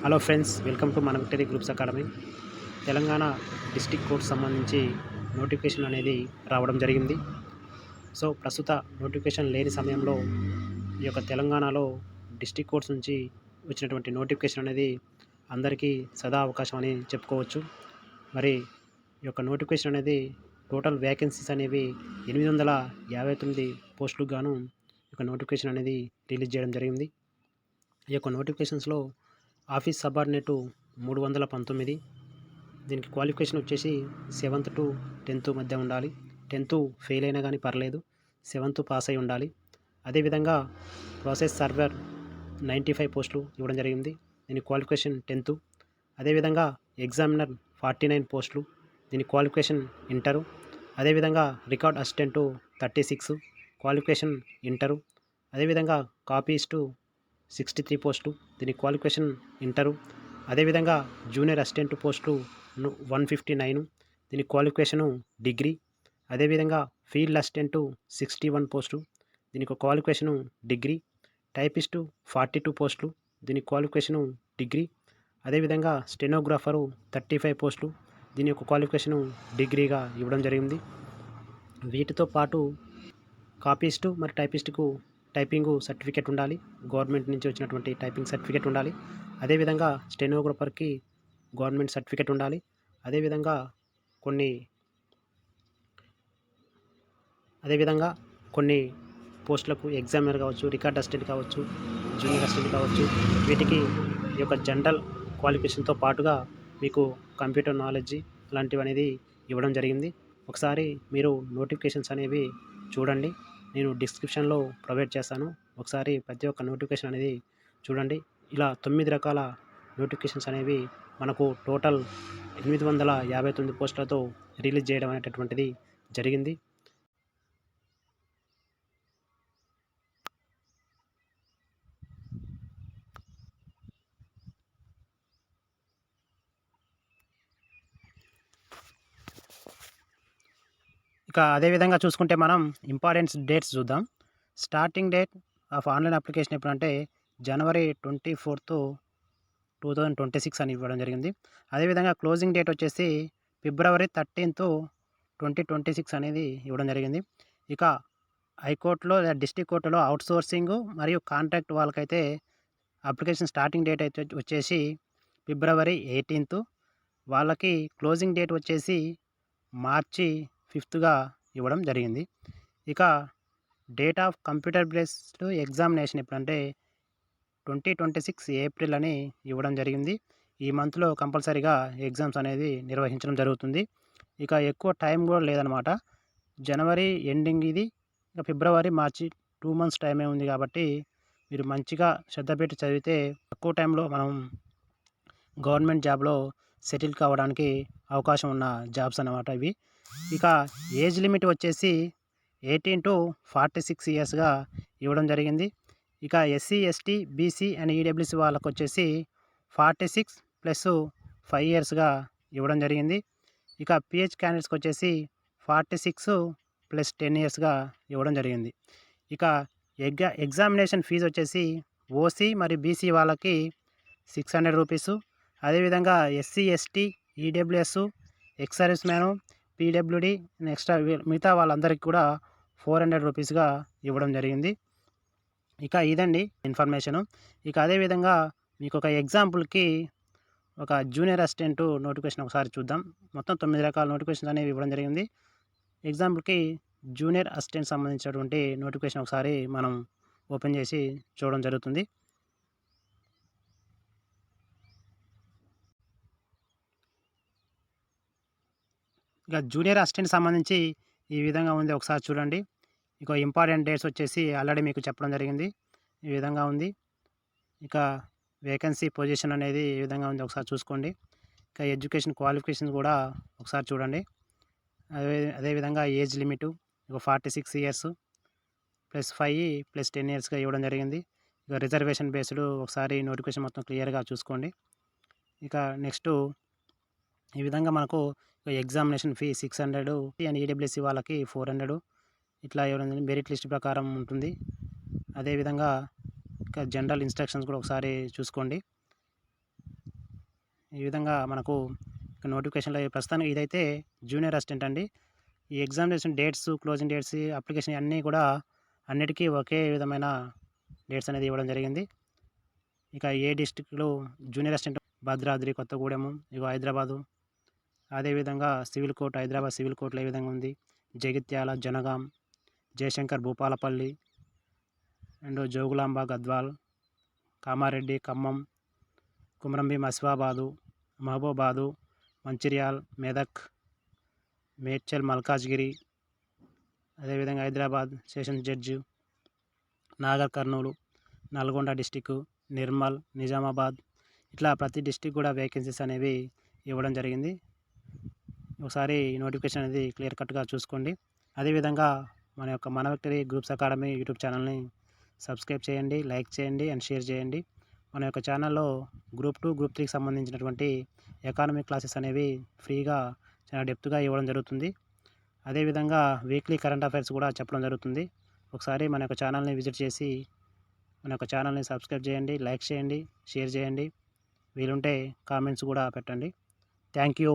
Hello friends, welcome to మన victory groups academy. Telangana district court సంబంధించి notification అనేది రావడం జరిగింది. సో ప్రస్తుత నోటిఫికేషన్ లేని సమయంలో ఈ యొక్క తెలంగాణలో డిస్ట్రిక్ట్ కోర్ట్స్ నుంచి వచ్చినటువంటి నోటిఫికేషన్ అనేది అందరికీ సదా అవకాశం అని చెప్పుకోవచ్చు. మరి ఈ యొక్క నోటిఫికేషన్ అనేది టోటల్ వేకెన్సీస్ అనేవి 859 పోస్టులకు గాను ఈ యొక్క నోటిఫికేషన్ అనేది రిలీజ్ చేయడం జరిగింది. ఈ యొక్క నోటిఫికేషన్స్లో ఆఫీస్ సబార్డినేటు 319. దీనికి క్వాలిఫికేషన్ వచ్చేసి 7th to 10th మధ్య ఉండాలి. 10th ఫెయిల్ అయినా కానీ పర్లేదు, 7th పాస్ అయి ఉండాలి. అదేవిధంగా ప్రాసెస్ సర్వర్ 95 పోస్టులు ఇవ్వడం జరిగింది. దీని క్వాలిఫికేషన్ 10th. అదేవిధంగా ఎగ్జామినర్ 49 పోస్టులు, దీని క్వాలిఫికేషన్ ఇంటరు. అదేవిధంగా రికార్డ్ అసిస్టెంటు 36, క్వాలిఫికేషన్ ఇంటరు. అదేవిధంగా కాపీస్టు 63 పోస్టులు, దీని క్వాలిఫికేషన్ ఇంటరు. అదేవిధంగా జూనియర్ అసిస్టెంట్ పోస్టులు 159, దీని క్వాలిఫికేషను డిగ్రీ. అదేవిధంగా ఫీల్డ్ అసిస్టెంటు 61 పోస్టులు, దీనికి క్వాలిఫికేషను డిగ్రీ. టైపిస్టు 42 పోస్టులు, దీని క్వాలిఫికేషను డిగ్రీ. అదేవిధంగా స్టెనోగ్రాఫరు 35 పోస్టులు, దీని యొక్క క్వాలిఫికేషను డిగ్రీగా ఇవ్వడం జరిగింది. వీటితో పాటు కాపీస్టు మరి టైపిస్టుకు టైపింగ్ సర్టిఫికేట్ ఉండాలి, గవర్నమెంట్ నుంచి వచ్చినటువంటి టైపింగ్ సర్టిఫికేట్ ఉండాలి. అదేవిధంగా స్టెనోగ్రాఫర్కి గవర్నమెంట్ సర్టిఫికేట్ ఉండాలి. అదేవిధంగా కొన్ని పోస్టులకు ఎగ్జామినర్ కావచ్చు, రికార్డ్ అసిస్టెంట్ కావచ్చు, జూనియర్ అసిస్టెంట్ కావచ్చు, వీటికి ఈ యొక్క జనరల్ క్వాలిఫికేషన్తో పాటుగా మీకు కంప్యూటర్ నాలెడ్జ్ లాంటివి అనేది ఇవ్వడం జరిగింది. ఒకసారి మీరు నోటిఫికేషన్స్ అనేవి చూడండి, నేను డిస్క్రిప్షన్లో ప్రొవైడ్ చేస్తాను. ఒకసారి ప్రతి ఒక్క నోటిఫికేషన్ అనేది చూడండి. ఇలా 9 రకాల నోటిఫికేషన్స్ అనేవి మనకు టోటల్ 859 పోస్టులతో రిలీజ్ చేయడం అనేటటువంటిది జరిగింది. ఇక అదేవిధంగా చూసుకుంటే మనం ఇంపార్టెంట్ డేట్స్ చూద్దాం. Starting date of online application ఎప్పుడంటే January 24th, 2026 అని ఇవ్వడం జరిగింది. అదేవిధంగా క్లోజింగ్ డేట్ వచ్చేసి February 13th, 2026 అనేది ఇవ్వడం జరిగింది. ఇక హైకోర్టులో లేదా డిస్ట్రిక్ట్ కోర్టులో అవుట్సోర్సింగ్ మరియు కాంట్రాక్ట్ వాళ్ళకైతే అప్లికేషన్ స్టార్టింగ్ డేట్ అయితే వచ్చేసి February 18th, వాళ్ళకి క్లోజింగ్ డేట్ వచ్చేసి March 5th ఇవ్వడం జరిగింది. ఇక date of computer based examination ఎప్పుడంటే 2026 April అని ఇవ్వడం జరిగింది. ఈ మంత్లో కంపల్సరీగా ఎగ్జామ్స్ అనేది నిర్వహించడం జరుగుతుంది. ఇక ఎక్కువ టైం కూడా లేదనమాట. జనవరి ఎండింగ్ ఇది, ఇక ఫిబ్రవరి, మార్చి 2 months టైమే ఉంది. కాబట్టి మీరు మంచిగా శ్రద్ధ పెట్టి చదివితే తక్కువ టైంలో మనం గవర్నమెంట్ జాబ్లో సెటిల్ కావడానికి అవకాశం ఉన్న జాబ్స్ అన్నమాట ఇవి. ఇక ఏజ్ లిమిట్ వచ్చేసి 18 to 46 yearsగా ఇవ్వడం జరిగింది. ఇక SC, ST, BC and EWC వాళ్ళకు వచ్చేసి 46 + 5 yearsగా ఇవ్వడం జరిగింది. ఇక PH క్యాండిడేట్స్కి వచ్చేసి 46 + 10 yearsగా ఇవ్వడం జరిగింది. ఇక ఎగ్జామినేషన్ ఫీజు వచ్చేసి OC మరియు BC వాళ్ళకి 600 రూపీసు. అదేవిధంగా SC, ST, EWS, ex service man, PWD next మిగతా వాళ్ళందరికీ కూడా 400 రూపీస్గా ఇవ్వడం జరిగింది. ఇక ఇదండి ఇన్ఫర్మేషను. ఇక అదేవిధంగా మీకు ఒక ఎగ్జాంపుల్కి ఒక జూనియర్ అసిస్టెంట్ నోటిఫికేషన్ ఒకసారి చూద్దాం. మొత్తం 9 రకాల నోటిఫికేషన్స్ అనేవి ఇవ్వడం జరిగింది. ఎగ్జాంపుల్కి జూనియర్ అసిస్టెంట్ సంబంధించినటువంటి నోటిఫికేషన్ ఒకసారి మనం ఓపెన్ చేసి చూడడం జరుగుతుంది. ఇక జూనియర్ అసిస్టెంట్ సంబంధించి ఈ విధంగా ఉంది, ఒకసారి చూడండి. ఇక ఇంపార్టెంట్ డేట్స్ వచ్చేసి ఆల్రెడీ మీకు చెప్పడం జరిగింది, ఈ విధంగా ఉంది. ఇక వేకెన్సీ పొజిషన్ అనేది ఏ విధంగా ఉంది ఒకసారి చూసుకోండి. ఇక ఎడ్యుకేషన్ క్వాలిఫికేషన్ కూడా ఒకసారి చూడండి. అదేవిధంగా ఏజ్ లిమిటు ఇక 46 years +5 + 10 yearsగా ఇవ్వడం జరిగింది. ఇక రిజర్వేషన్ బేస్డ్ ఒకసారి నోటిఫికేషన్ మొత్తం క్లియర్గా చూసుకోండి. ఇక నెక్స్ట్ ఈ విధంగా మనకు ఎగ్జామినేషన్ ఫీ 600 అండ్ EWC వాళ్ళకి 400 ఇట్లా ఇవ్వడం మెరిట్ లిస్ట్ ప్రకారం ఉంటుంది. అదేవిధంగా ఇక జనరల్ ఇన్స్ట్రక్షన్స్ కూడా ఒకసారి చూసుకోండి. ఈ విధంగా మనకు నోటిఫికేషన్లో ప్రస్తుతానికి ఇదైతే జూనియర్ అసిస్టెంట్ అండి. ఈ examination dates, closing dates, application అన్నీ కూడా అన్నిటికీ ఒకే విధమైన డేట్స్ అనేది ఇవ్వడం జరిగింది. ఇక ఏ డిస్ట్రిక్ట్‌లో జూనియర్ అసిస్టెంట్ భద్రాద్రి, కొత్తగూడెము, ఇగో హైదరాబాదు. అదేవిధంగా సివిల్ కోర్ట్, హైదరాబాద్ సివిల్ కోర్ట్‌లో ఏ విధంగా ఉంది, జగిత్యాల, జనగాం, జయశంకర్ భూపాలపల్లి అండ్ జోగులాంబ గద్వాల్, కామారెడ్డి, ఖమ్మం, కుమ్రంభీం ఆసిఫాబాదు, మహబూబాబాదు, మంచిర్యాల్, మెదక్, మేడ్చల్, మల్కాజ్గిరి, అదేవిధంగా Hyderabad sessions judge, Nagar Kurnool, Nalgonda district, Nirmal, Nizamabad, ఇట్లా ప్రతి డిస్టిక్ కూడా వేకెన్సీస్ అనేవి ఇవ్వడం జరిగింది. ఒకసారి నోటిఫికేషన్ అనేది క్లియర్ కట్గా చూసుకోండి. అదేవిధంగా మన విక్టరీ గ్రూప్స్ అకాడమీ యూట్యూబ్ ఛానల్ని సబ్స్క్రైబ్ చేయండి, లైక్ చేయండి అండ్ షేర్ చేయండి. మన యొక్క ఛానల్లో గ్రూప్ 2, గ్రూప్ 3కి సంబంధించినటువంటి ఎకానమిక్ క్లాసెస్ అనేవి ఫ్రీగా చాలా డెప్త్గా ఇవ్వడం జరుగుతుంది. అదేవిధంగా వీక్లీ కరెంట్ అఫైర్స్ కూడా చెప్పడం జరుగుతుంది. ఒకసారి మన యొక్క ఛానల్ని విజిట్ చేసి మన యొక్క ఛానల్ని సబ్స్క్రైబ్ చేయండి, లైక్ చేయండి, షేర్ చేయండి, వీలుంటే కామెంట్స్ కూడా పెట్టండి. Thank you.